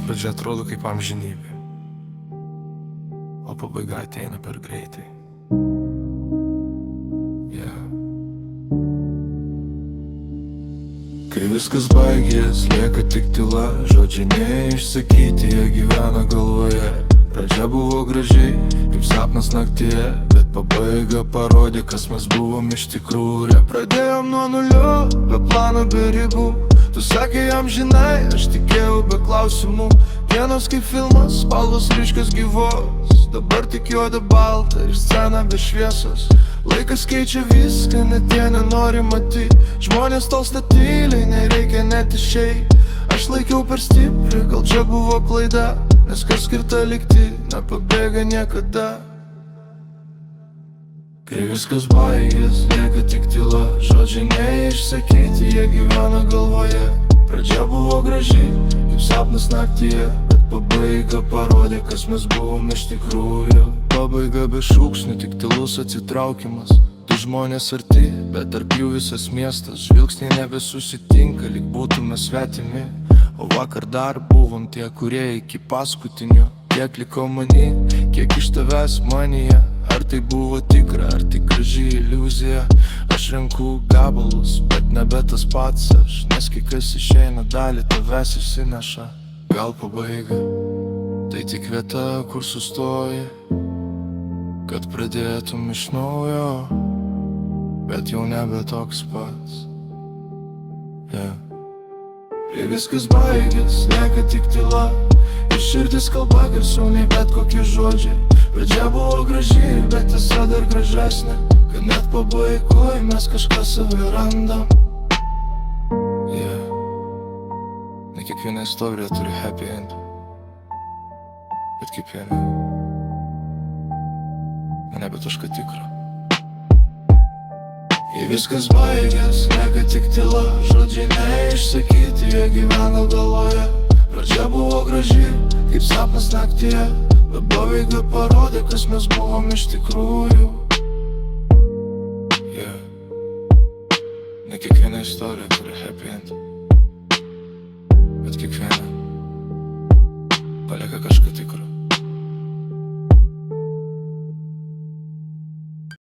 pradžia atrodo kaip amžinybė, o pabaiga ateina per greitai. Kai viskas baigės, lieka tik tyla, žodžiai neišsakyti, jie gyvena galvoje. Pradžia buvo gražiai, kaip sapnas naktyje, bet pabaiga parodė, kas mes buvom iš tikrųjų. Pradėjom nuo nulio, be plano, be ribų. Tu sakė jam žinai, aš tikėjau be klausimų. Dienos kaip filmas, spalvos ryškios gyvos. Dabar tik juoda balta ir scena be šviesos. Laikas keičia viską, net jie nenori matyti. Žmonės tolsta tyliai, nereikia net išeit. Aš laikiau per stipri, gal čia buvo klaida, nes kas skirta likti, nepabėga niekada. Kai viskas baigės, lieka tik tyla, žodžiai neišsakyti, jie gyvena galvoje. Pradžia buvo gražiai, kaip sapnas naktyje, bet pabaiga parodė, kas mes buvom iš tikrųjų. Pabaiga be šūksnių, tik tylus atsitraukimas. Du žmonės arti, bet tarp jų visas miestas. Žvilgsniai nebesusitinka, lyg būtume svetimi. O vakar dar buvom tie, kurie iki paskutinio. Kiek liko many, kiek iš tavęs manyje. Ar tai buvo tikra, ar tai graži iliuzija. Aš renku gabalus, bet nebe tas pats aš. Nes kai kas išeina, dalį tavęs išsineša. Gal pabaiga, tai tik vieta, kur sustoji, kad pradėtum iš naujo, bet jau nebe toks pats. Kai viskas baigės, lieka tik tyla, ir širdis kalba garsiau nei bet kokie žodžiai. Pradžia buvo graži, bet tiesa dar gražesnė, kad net pabaigoj mes kažką savai randam. Ne kiekviena istorija turi happy end, bet kiekviena nebe kažką tikro. Kai viskas baigės, lieka tik tyla, žodžiai neišsakyti, jie gyvena galvoje. Pradžia buvo graži, kaip sapnas naktyje, bet pabaiga parodė, kas mes buvom iš tikrųjų. Ne kiekviena istorija turi happy end, bet kiekviena palieka kažką tikro.